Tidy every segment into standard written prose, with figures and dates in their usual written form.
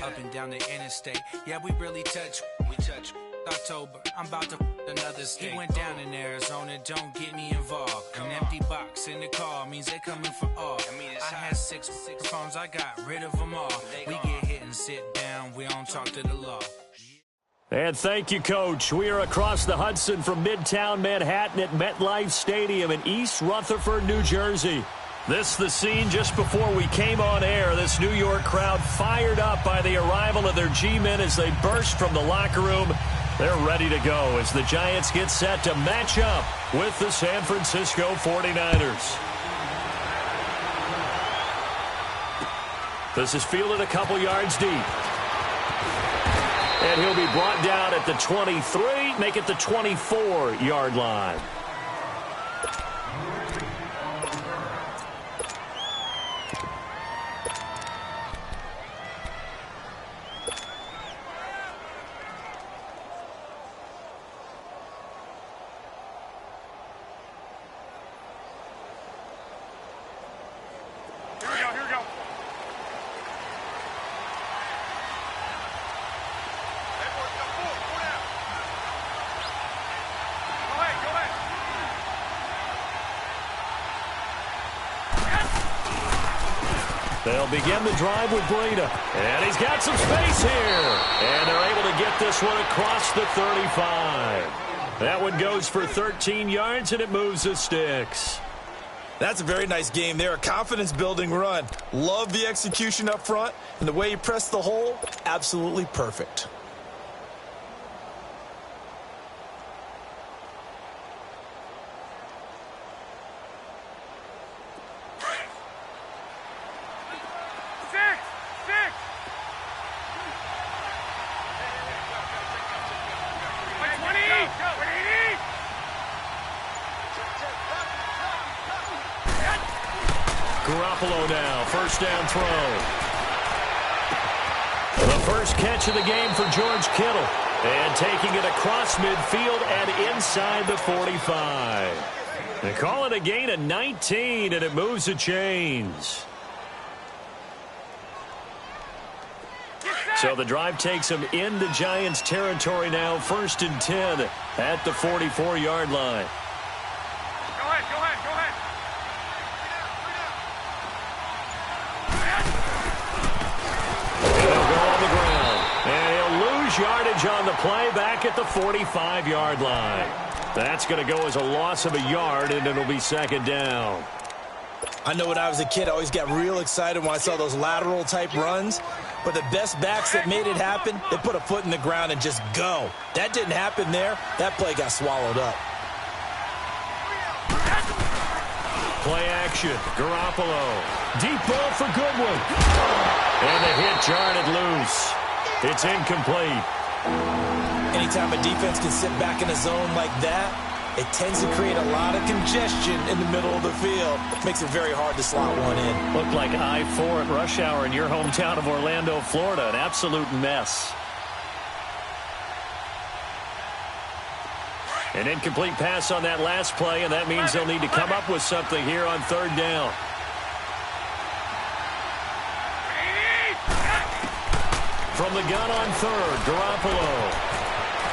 Up and down the interstate. Yeah, we really touch. We touch. October, I'm about to another state. He went down in Arizona, don't get me involved. An empty box in the car means they coming for all. I had six phones, I got rid of them all. We get hit and sit down, we don't talk to the law. And thank you, Coach. We are across the Hudson from Midtown Manhattan at MetLife Stadium in East Rutherford, New Jersey. This is the scene just before we came on air. This New York crowd fired up by the arrival of their G-men as they burst from the locker room. They're ready to go as the Giants get set to match up with the San Francisco 49ers. This is fielded a couple yards deep. And he'll be brought down at the 23, make it the 24-yard line. They'll begin the drive with Breida. And he's got some space here. And they're able to get this one across the 35. That one goes for 13 yards, and it moves the sticks. That's a very nice game there. A confidence-building run. Love the execution up front. And the way he pressed the hole, absolutely perfect. Garoppolo now, first down throw. The first catch of the game for George Kittle. And taking it across midfield and inside the 45. They call it a gain of 19, and it moves the chains. So the drive takes them into Giants territory now, 1st and 10 at the 44-yard line. Yardage on the play back at the 45-yard line. That's going to go as a loss of a yard, and it'll be second down. I know when I was a kid, I always got real excited when I saw those lateral-type runs. But the best backs that made it happen, they put a foot in the ground and just go. That didn't happen there. That play got swallowed up. Play action. Garoppolo. Deep ball for Goodwin. And the hit jarred it loose. It's incomplete. Anytime a defense can sit back in a zone like that, it tends to create a lot of congestion in the middle of the field. Makes it very hard to slot one in. Looked like I-4 at rush hour in your hometown of Orlando, Florida. An absolute mess. An incomplete pass on that last play, and that means they'll need to come up with something here on third down. From the gun on third, Garoppolo.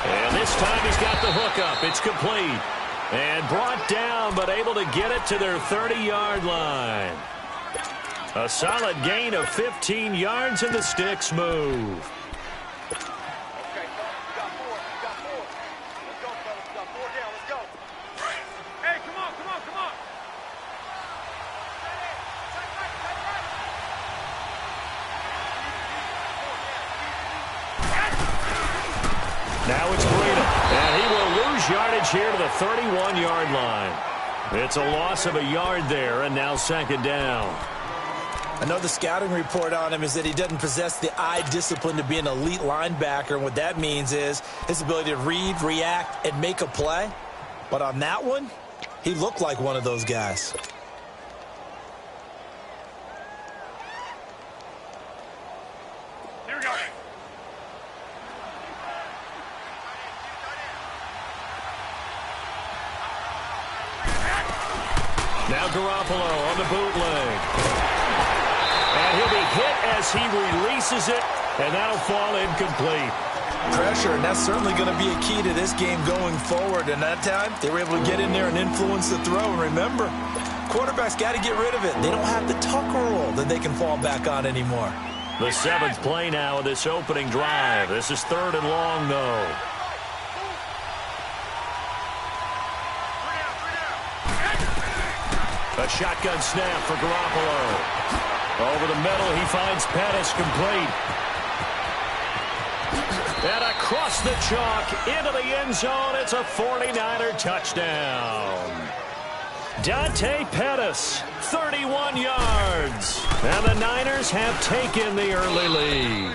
And this time he's got the hookup. It's complete. And brought down, but able to get it to their 30-yard line. A solid gain of 15 yards, and the sticks move. Now it's Breida, and he will lose yardage here to the 31-yard line. It's a loss of a yard there, and now second down. I know the scouting report on him is that he doesn't possess the eye discipline to be an elite linebacker, and what that means is his ability to read, react, and make a play. But on that one, he looked like one of those guys. Now Garoppolo on the bootleg. And he'll be hit as he releases it And that'll fall incomplete. Pressure, and that's certainly going to be a key to this game going forward. And that time, they were able to get in there and influence the throw. And remember, quarterback's got to get rid of it. They don't have the tucker roll that they can fall back on anymore. The 7th play now of this opening drive. This is 3rd and long, though. A shotgun snap for Garoppolo. Over the middle, he finds Pettis complete. And across the chalk, into the end zone, it's a 49er touchdown. Dante Pettis, 31 yards. And the Niners have taken the early lead.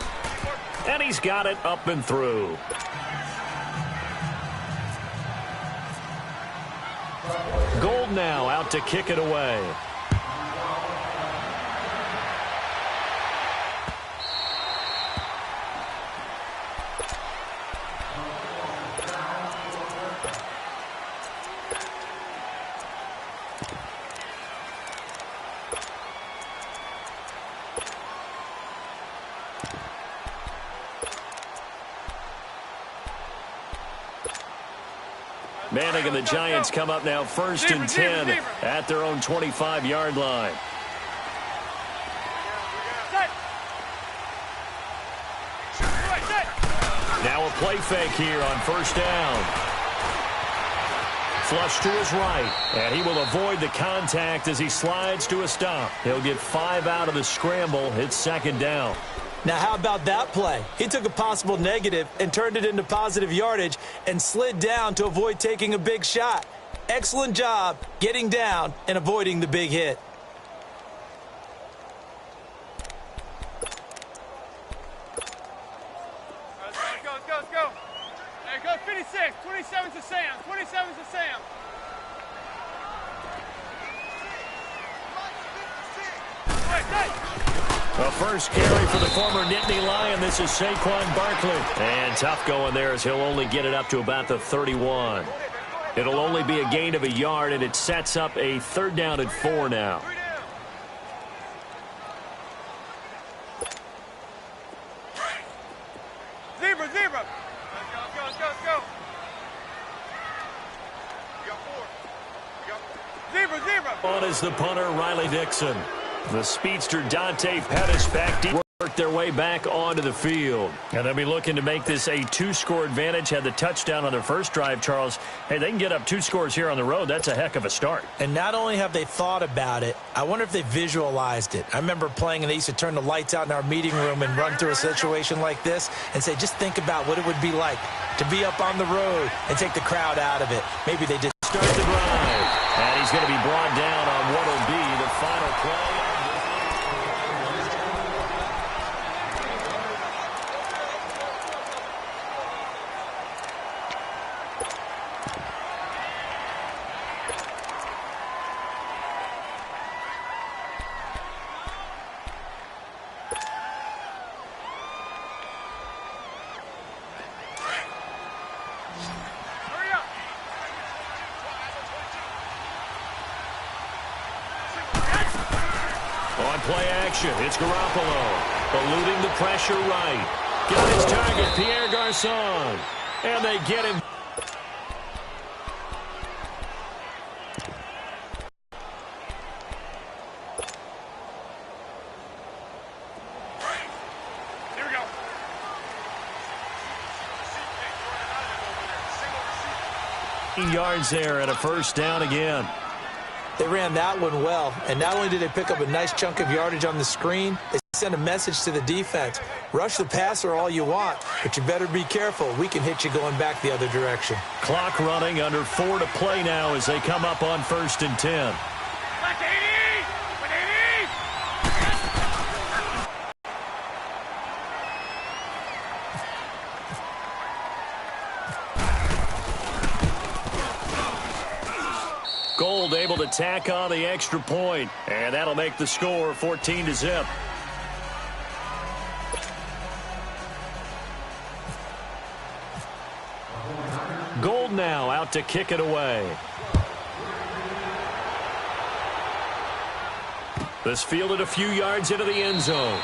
And he's got it up and through. Gold now out to kick it away. Manning and the Giants come up now 1st and 10 at their own 25-yard line. Now a play fake here on 1st down. Flush to his right, and he will avoid the contact as he slides to a stop. He'll get 5 out of the scramble. It's 2nd down. Now, how about that play? He took a possible negative and turned it into positive yardage and slid down to avoid taking a big shot. Excellent job getting down and avoiding the big hit. Let's go. Hey, go 56. 27 to Sam. 27 to Sam. The first carry for the former Nittany Lion. This is Saquon Barkley. And tough going there as he'll only get it up to about the 31. It'll only be a gain of a yard, and it sets up a 3rd down and 4 now. Zebra. Let's go. We got 4. Zebra. On is the punter, Riley Dixon. The speedster Dante Pettis back deep, worked their way back onto the field. And they'll be looking to make this a 2-score advantage. Had the touchdown on their first drive, Charles. Hey, they can get up 2 scores here on the road. That's a heck of a start. And not only have they thought about it, I wonder if they visualized it. I remember playing, and they used to turn the lights out in our meeting room and run through a situation like this and say, just think about what it would be like to be up on the road and take the crowd out of it. Maybe they did start the drive. And he's going to be brought down on what will be the final play. Play action. It's Garoppolo. Eluding the pressure right. Got his target, Pierre Garçon. And they get him. Here we go. Yards there and a 1st down again. They ran that one well, and not only did they pick up a nice chunk of yardage on the screen, they sent a message to the defense. Rush the passer all you want, but you better be careful. We can hit you going back the other direction. Clock running, under 4 to play now as they come up on 1st and 10. Gold able to tack on the extra point, and that'll make the score 14-0. Gold now out to kick it away. This fielded a few yards into the end zone.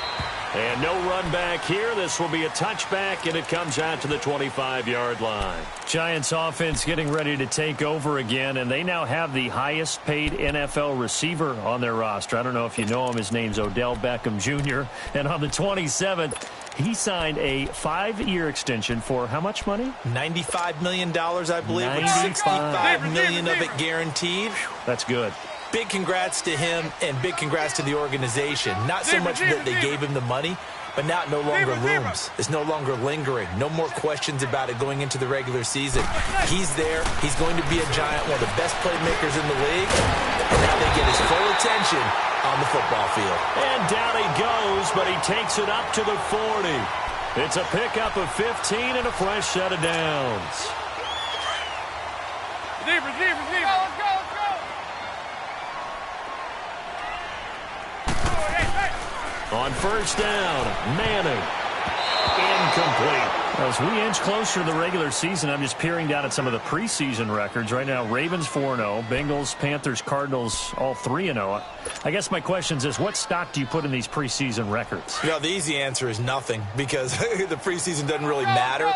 And no run back here. This will be a touchback, and it comes out to the 25-yard line. Giants offense getting ready to take over again, and they now have the highest paid NFL receiver on their roster. I don't know if you know him. His name's Odell Beckham Jr. And on the 27th, he signed a 5-year extension for how much money? $95 million, I believe, with $95 million of it guaranteed. That's good. Big congrats to him and big congrats to the organization. Not so much that they gave him the money, but now it no longer looms. It's no longer lingering. No more questions about it going into the regular season. He's there. He's going to be a Giant, one of the best playmakers in the league. And now they get his full attention on the football field. And down he goes, but he takes it up to the 40. It's a pickup of 15 and a fresh set of downs. Receiver. Let's go. On first down, Manning. Incomplete. As we inch closer to the regular season, I'm just peering down at some of the preseason records. Right now, Ravens 4-0, Bengals, Panthers, Cardinals, all 3-0. I guess my question is, what stock do you put in these preseason records? You know, the easy answer is nothing, because the preseason doesn't really matter.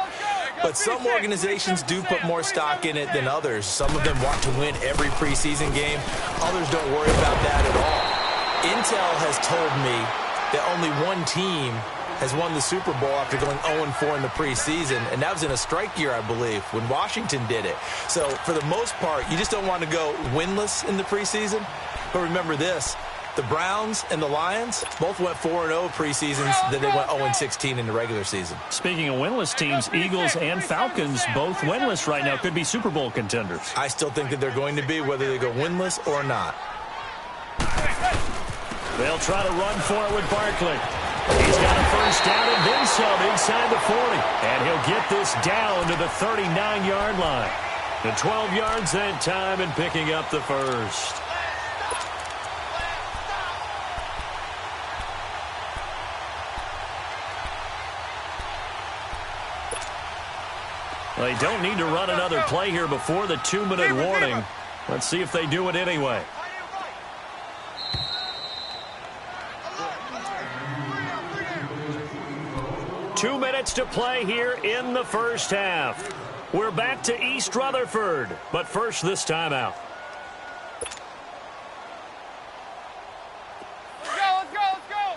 But some organizations do put more stock in it than others. Some of them want to win every preseason game. Others don't worry about that at all. Intel has told me that only one team has won the Super Bowl after going 0-4 in the preseason, and that was in a strike year, I believe, when Washington did it. So for the most part, you just don't want to go winless in the preseason. But remember this, the Browns and the Lions both went 4-0 preseasons, then they went 0-16 in the regular season. Speaking of winless teams, Eagles and Falcons both winless right now, could be Super Bowl contenders. I still think that they're going to be, whether they go winless or not. They'll try to run for it with Barkley. He's got a first down and then some inside the 40. And he'll get this down to the 39-yard line. The 12 yards that time and picking up the first. They don't need to run another play here before the 2-minute warning. Let's see if they do it anyway. Two minutes to play here in the first half. We're back to East Rutherford, but first this timeout. Let's go.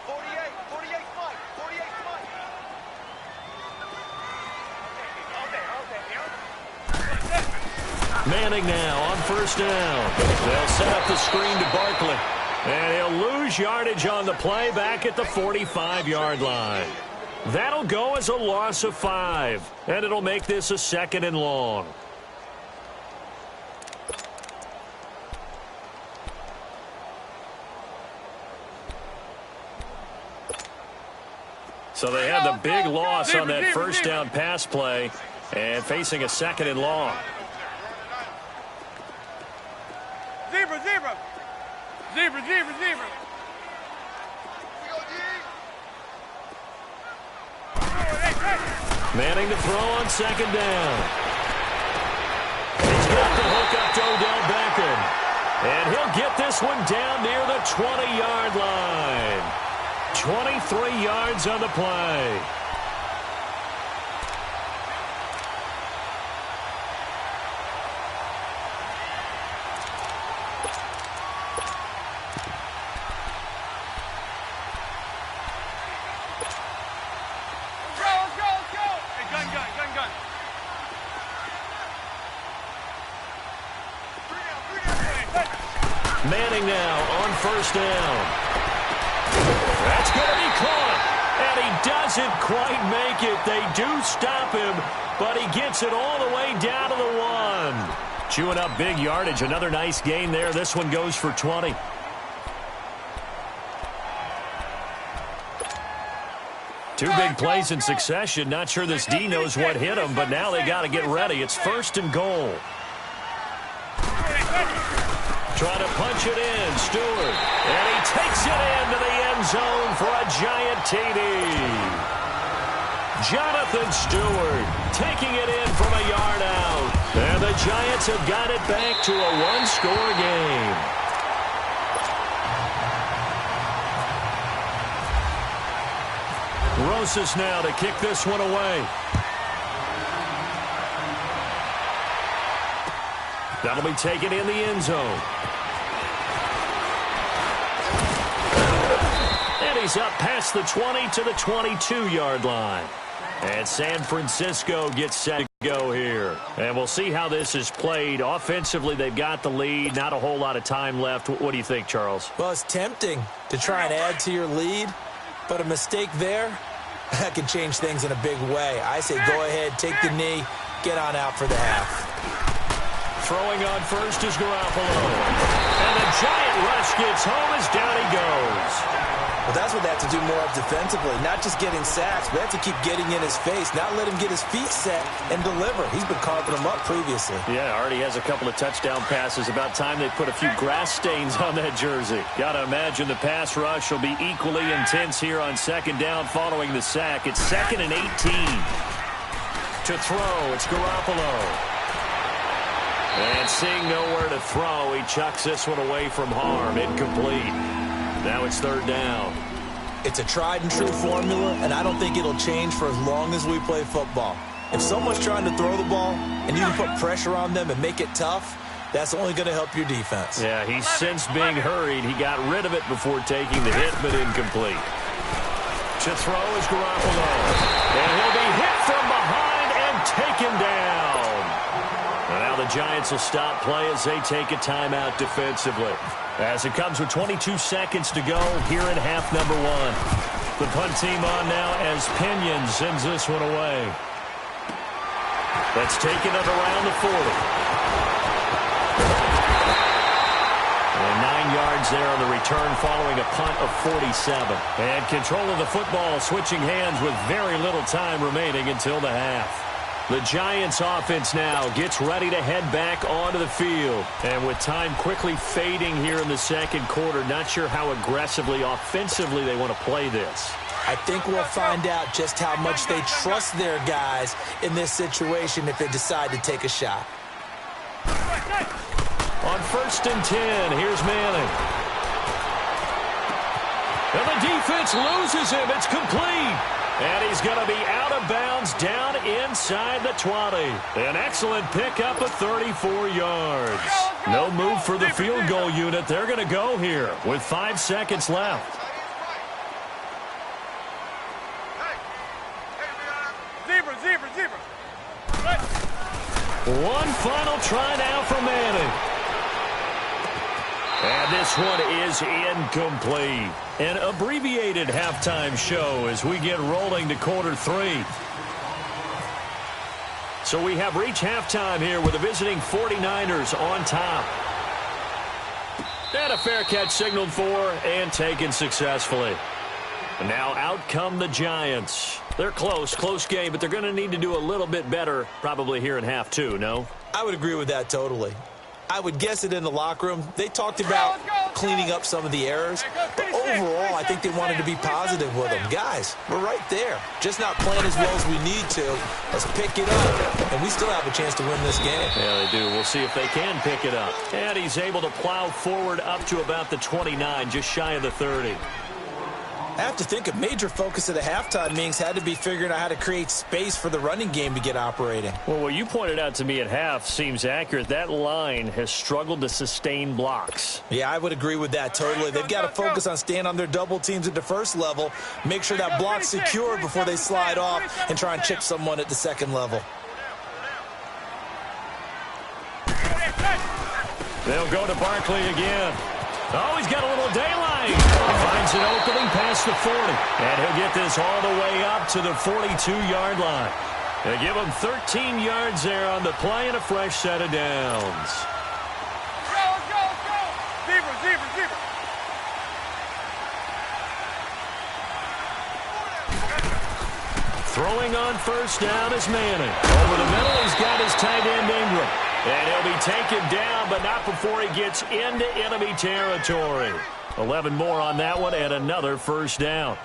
48 Mike. Manning now on first down. They'll set up the screen to Barkley. And he'll lose yardage on the play back at the 45-yard line. That'll go as a loss of 5. And it'll make this a 2nd and long. So they had the big loss on that first down pass play and facing a 2nd and long. Zebra. Manning to throw on 2nd down. He's got the hook up to Odell Beckham. And he'll get this one down near the 20-yard line. 23 yards on the play. Gun. Manning now on first down. That's going to be caught. And he doesn't quite make it. They do stop him, but he gets it all the way down to the 1. Chewing up big yardage. Another nice gain there. This one goes for 20. Two big plays in succession. Not sure this D knows what hit him, but now they got to get ready. It's 1st and goal. Trying to punch it in, Stewart. And he takes it into the end zone for a giant TD. Jonathan Stewart taking it in from a yard out. And the Giants have got it back to a one-score game. Rosas now to kick this one away. That'll be taken in the end zone. And he's up past the 20 to the 22-yard line. And San Francisco gets set to go here. And we'll see how this is played. Offensively, they've got the lead. Not a whole lot of time left. What do you think, Charles? Well, it's tempting to try and add to your lead, but a mistake there, that can change things in a big way. I say go ahead, take the knee, get on out for the half. Throwing on first is Garoppolo. And the giant rush gets home as down he goes. Well, that's what they have to do more of defensively. Not just getting sacks, but they have to keep getting in his face, not let him get his feet set and deliver. He's been carving them up previously. Yeah, already has a couple of touchdown passes. About time they put a few grass stains on that jersey. Got to imagine the pass rush will be equally intense here on second down following the sack. It's 2nd and 18. To throw, it's Garoppolo. And seeing nowhere to throw, he chucks this one away from harm. Incomplete. Now it's 3rd down. It's a tried-and-true formula, and I don't think it'll change for as long as we play football. If someone's trying to throw the ball and you can put pressure on them and make it tough, that's only going to help your defense. Yeah, he's since being hurried. He got rid of it before taking the hit, but incomplete. To throw is Garoppolo. And he'll be hit from behind and taken down. And now the Giants will stop play as they take a timeout defensively. As it comes with 22 seconds to go here in half number 1. The punt team on now as Pinion sends this one away. That's taken it around the 40. And 9 yards there on the return following a punt of 47. And control of the football switching hands with very little time remaining until the half. The Giants offense now gets ready to head back onto the field. And with time quickly fading here in the second quarter, not sure how aggressively, offensively they want to play this. I think we'll find out just how much they trust their guys in this situation if they decide to take a shot. On 1st and 10, here's Manning. And the defense loses him. It's complete. And he's going to be out of bounds down inside the 20. An excellent pickup of 34 yards. No move for the field goal unit. They're going to go here with 5 seconds left. Zebra. One final try now for Manning. And this one is incomplete. An abbreviated halftime show as we get rolling to quarter 3. So we have reached halftime here with the visiting 49ers on top. And a fair catch signaled for and taken successfully. And now out come the Giants. They're close game, but they're going to need to do a little bit better probably here in half 2, no? I would agree with that totally. I would guess it in the locker room. They talked about cleaning up some of the errors, but overall, I think they wanted to be positive with them. Guys, we're right there. Just not playing as well as we need to. Let's pick it up, and we still have a chance to win this game. Yeah, they do. We'll see if they can pick it up. And he's able to plow forward up to about the 29, just shy of the 30. I have to think a major focus of the halftime meetings had to be figuring out how to create space for the running game to get operating. Well, what you pointed out to me at half seems accurate. That line has struggled to sustain blocks. Yeah, I would agree with that totally. They've got to focus on staying on their double teams at the first level, make sure that block's secured before they slide off and try and chip someone at the second level. They'll go to Barkley again. Oh, he's got a little daylight. Finds an opening past the 40. And he'll get this all the way up to the 42-yard line. They give him 13 yards there on the play and a fresh set of downs. Let's go. Zebra. Throwing on first down is Manning. Over the middle, he's got his tight end Ingram. And he'll be taken down, but not before he gets into enemy territory. 11 more on that one and another first down.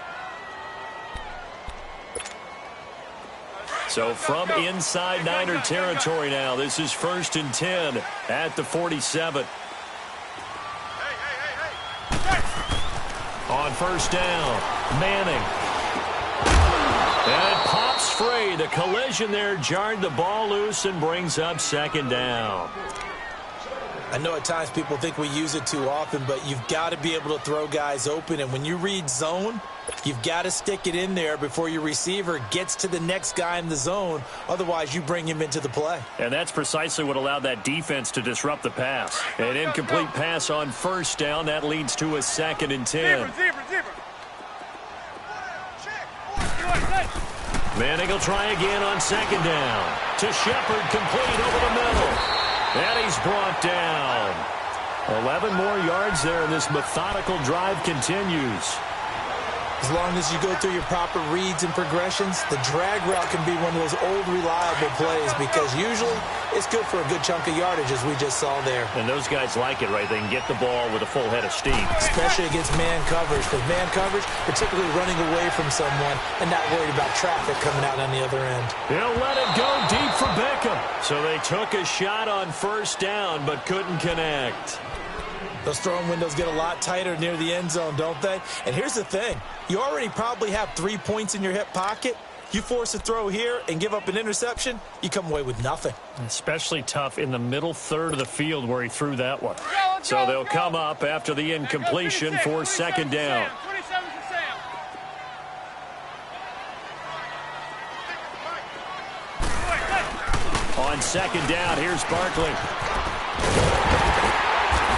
So from inside Niner territory now, this is 1st and 10 at the 47. On 1st down, Manning. And it pops free. The collision there jarred the ball loose and brings up 2nd down. I know at times people think we use it too often, but you've got to be able to throw guys open. And when you read zone, you've got to stick it in there before your receiver gets to the next guy in the zone. Otherwise, you bring him into the play. And that's precisely what allowed that defense to disrupt the pass. An incomplete pass on 1st down. That leads to a 2nd and 10. Manning will try again on 2nd down. To Shepard, complete over the middle. And he's brought down. 11 more yards there, and this methodical drive continues. As long as you go through your proper reads and progressions, the drag route can be one of those old reliable plays because usually it's good for a good chunk of yardage, as we just saw there. And those guys like it, right? They can get the ball with a full head of steam. Especially against man coverage. Because man coverage, particularly running away from someone and not worried about traffic coming out on the other end. He'll let it go deep for Beckham. So they took a shot on 1st down but couldn't connect. Those throwing windows get a lot tighter near the end zone, don't they? And here's the thing. You already probably have 3 points in your hip pocket. You force a throw here and give up an interception, you come away with nothing. Especially tough in the middle third of the field where he threw that one. So they'll come up after the incompletion for 2nd down. On 2nd down, here's Barkley.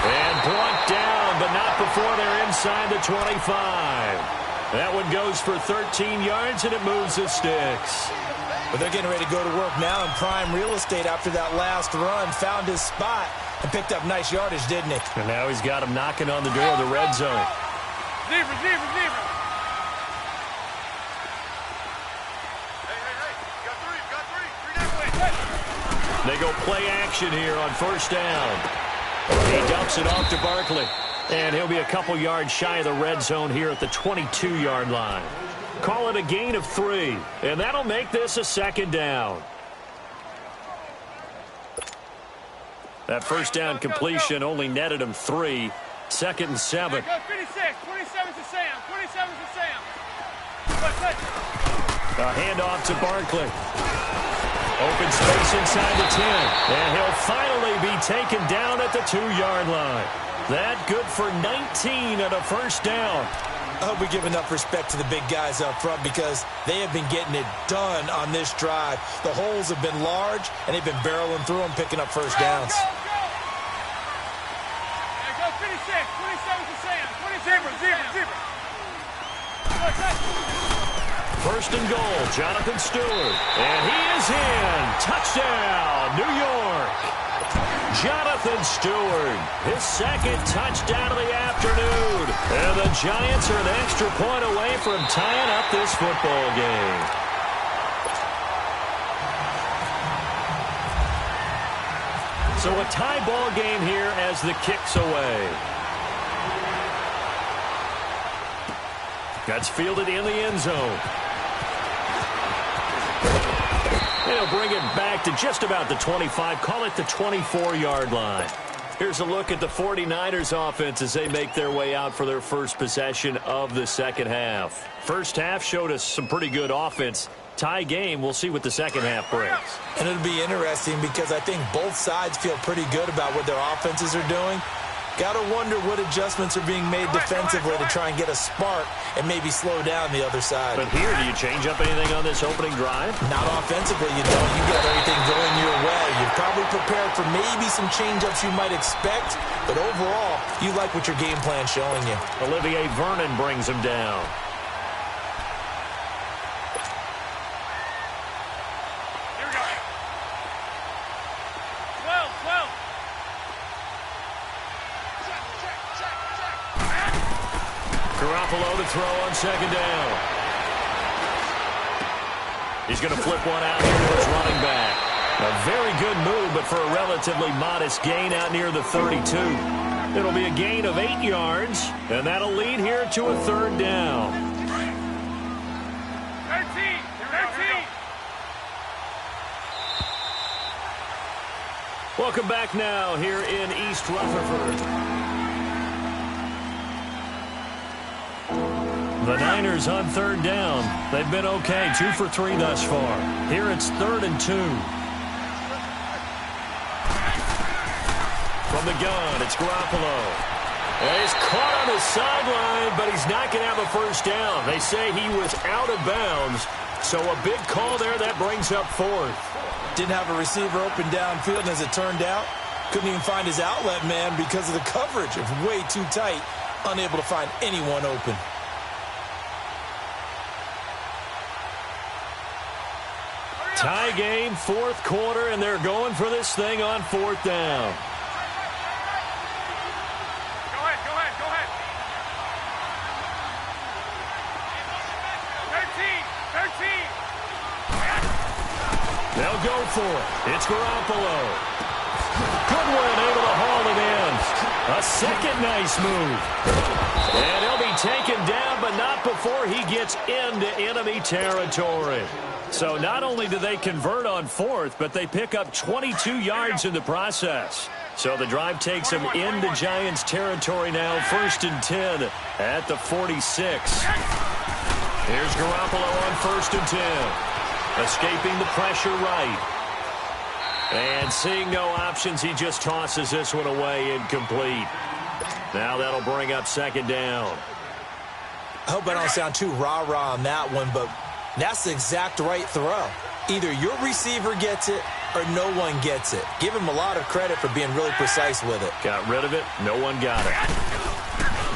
And brought down, but not before they're inside the 25. That one goes for 13 yards, and it moves the sticks. But they're getting ready to go to work now in prime real estate after that last run. Found his spot and picked up nice yardage, didn't he? And now he's got him knocking on the door of the red zone. Receiver. They go play action here on 1st down. He dumps it off to Barkley. And he'll be a couple yards shy of the red zone here at the 22-yard line. Call it a gain of 3. And that'll make this a 2nd down. That 1st down completion only netted him 3. 2nd and 7. 56, 27 to Sam. 27 to Sam. A handoff to Barkley. Open space inside the 10. And he'll finally be taken down at the 2-yard line. That good for 19 at a 1st down. I hope we give enough respect to the big guys up front because they have been getting it done on this drive. The holes have been large, and they've been barreling through them, picking up 1st downs. Go 56, 27 to Sam. 27 to Sam. 1st and goal, Jonathan Stewart. And he is in. Touchdown, New York. Jonathan Stewart, his 2nd touchdown of the afternoon. And the Giants are an extra point away from tying up this football game. So a tie ball game here as the kick's away. That's fielded in the end zone. They'll bring it back to just about the 25. Call it the 24-yard line. Here's a look at the 49ers offense as they make their way out for their first possession of the 2nd half. First half showed us some pretty good offense. Tie game, we'll see what the 2nd half brings. And it'll be interesting because I think both sides feel pretty good about what their offenses are doing. Got to wonder what adjustments are being made defensively to try and get a spark and maybe slow down the other side. But here, do you change up anything on this opening drive? Not offensively, you don't. You got everything going your way. You're probably prepared for maybe some change-ups you might expect, but overall, you like what your game plan's showing you. Olivier Vernon brings him down. Here we go. 12. Garoppolo to throw on 2nd down. He's going to flip one out here to his running back. A very good move, but for a relatively modest gain out near the 32. It'll be a gain of 8 yards, and that'll lead here to a 3rd down. 13. Welcome back now here in East Rutherford. The Niners on third down. They've been okay, 2 for 3 thus far. Here it's 3rd and 2. From the gun, it's Garoppolo. And he's caught on the sideline, but he's not going to have a first down. They say he was out of bounds, so a big call there. That brings up 4th. Didn't have a receiver open downfield, and as it turned out, couldn't even find his outlet man because of the coverage. It was way too tight, unable to find anyone open. Tie game, 4th quarter, and they're going for this thing on 4th down. Go ahead. 13. They'll go for it. It's Garoppolo. Goodwin able to haul it in. A second nice move. And he'll be taken down, but not before he gets into enemy territory. So not only do they convert on 4th, but they pick up 22 yards in the process. So the drive takes them into Giants territory now, 1st and 10 at the 46. Here's Garoppolo on 1st and 10. Escaping the pressure right. And seeing no options, he just tosses this one away, incomplete. Now that'll bring up 2nd down. I hope I don't sound too rah-rah on that one, but that's the exact right throw. Either your receiver gets it or no one gets it. Give him a lot of credit for being really precise with it. Got rid of it. No one got it.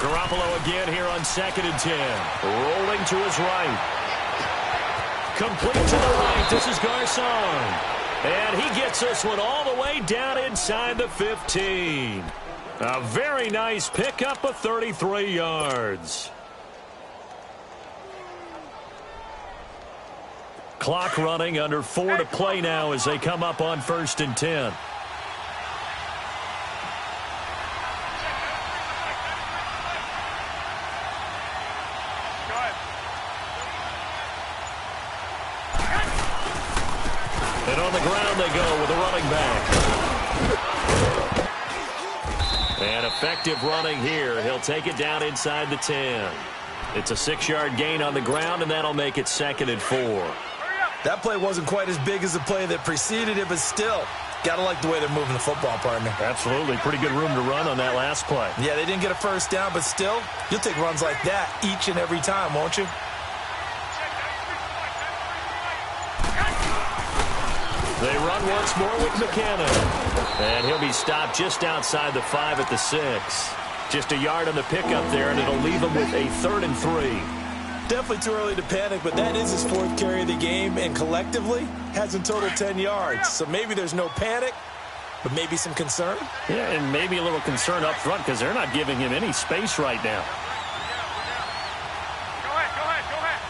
Garoppolo again here on 2nd and 10. Rolling to his right. Complete to the right. This is Garcon. And he gets this one all the way down inside the 15. A very nice pickup of 33 yards. Clock running, under 4 to play now as they come up on 1st and 10. And on the ground they go with a running back. And effective running here. He'll take it down inside the 10. It's a 6-yard gain on the ground, and that'll make it 2nd and 4. That play wasn't quite as big as the play that preceded it, but still, got to like the way they're moving the football, partner. Absolutely. Pretty good room to run on that last play. Yeah, they didn't get a first down, but still, you'll take runs like that each and every time, won't you? They run once more with McKenna. And he'll be stopped just outside the 5 at the 6. Just a yard on the pickup there, and it'll leave him with a 3rd and 3. Definitely too early to panic, but that is his 4th carry of the game, and collectively has in total 10 yards. So maybe there's no panic, but maybe some concern. Yeah, and maybe a little concern up front because they're not giving him any space right now. Go ahead.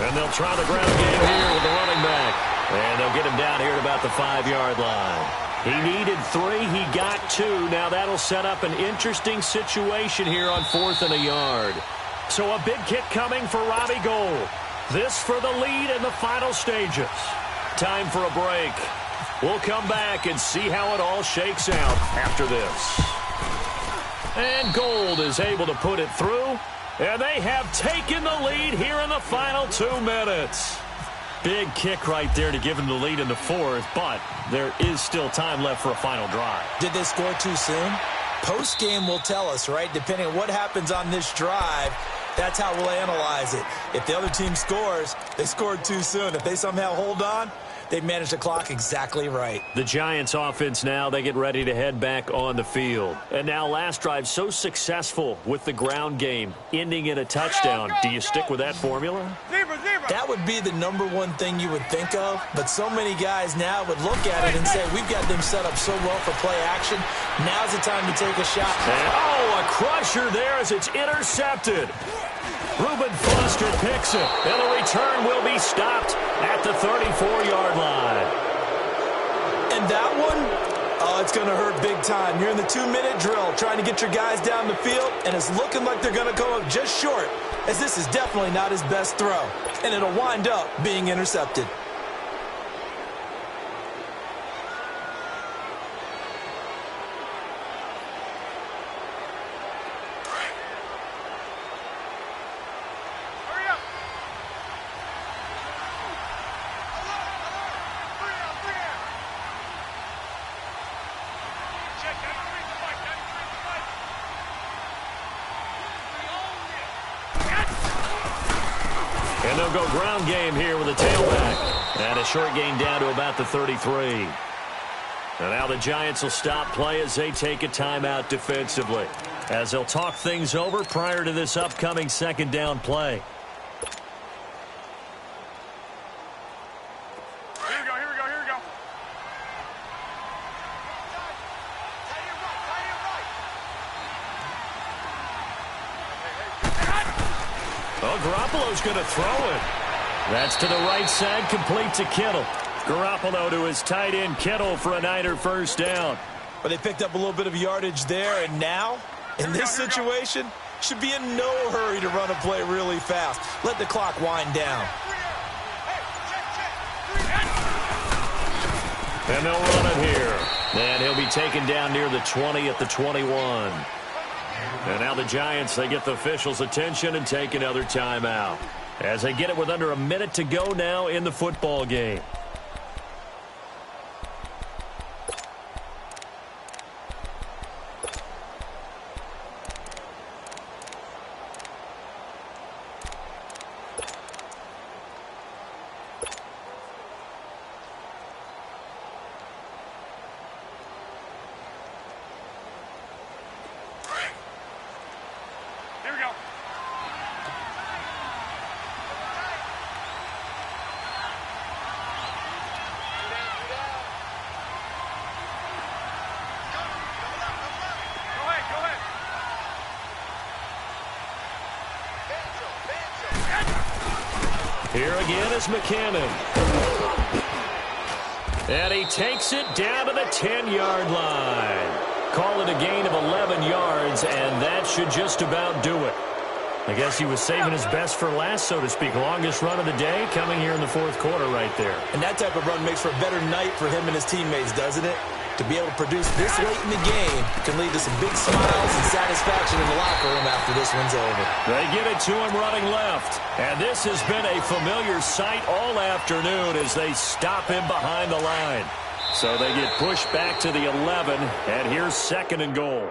And they'll try the ground game here with the running back. And they'll get him down here at about the 5-yard line. He needed 3. He got 2. Now that'll set up an interesting situation here on 4th and a yard. So a big kick coming for Robbie Gould. This for the lead in the final stages. Time for a break. We'll come back and see how it all shakes out after this. And Gould is able to put it through. And they have taken the lead here in the final 2 minutes. Big kick right there to give him the lead in the 4th, but there is still time left for a final drive. Did they score too soon? Post-game will tell us, right? Depending on what happens on this drive, that's how we'll analyze it. If the other team scores, they scored too soon. If they somehow hold on, they managed the clock exactly right. The Giants offense now, they get ready to head back on the field. And now last drive so successful with the ground game, ending in a touchdown. Do you stick with that formula? That would be the #1 thing you would think of, but so many guys now would look at it and say, we've got them set up so well for play action. Now's the time to take a shot. And, a crusher there as it's intercepted. Reuben Foster picks it, and the return will be stopped at the 34-yard line. And that one, it's going to hurt big time. You're in the 2-minute drill trying to get your guys down the field, and it's looking like they're going to go up just short, as this is definitely not his best throw, and it'll wind up being intercepted. And they'll go ground game here with a tailback. And a short gain down to about the 33. And now the Giants will stop play as they take a timeout defensively, as they'll talk things over prior to this upcoming second down play. Oh, Garoppolo's going to throw it. That's to the right side, complete to Kittle. Garoppolo to his tight end Kittle for a Niner first down. But they picked up a little bit of yardage there, and now, in this situation, should be in no hurry to run a play really fast. Let the clock wind down. And they'll run it here. And he'll be taken down near the 20 at the 21. And now the Giants, they get the officials' attention and take another timeout, as they get it with under a minute to go now in the football game. Here again is McKinnon. And he takes it down to the 10-yard line. Call it a gain of 11 yards, and that should just about do it. I guess he was saving his best for last, so to speak. Longest run of the day coming here in the fourth quarter right there. And that type of run makes for a better night for him and his teammates, doesn't it? To be able to produce this late in the game can lead to some big smiles and satisfaction in the locker room after this one's over. They get it to him running left. And this has been a familiar sight all afternoon as they stop him behind the line. So they get pushed back to the 11, and here's second and goal.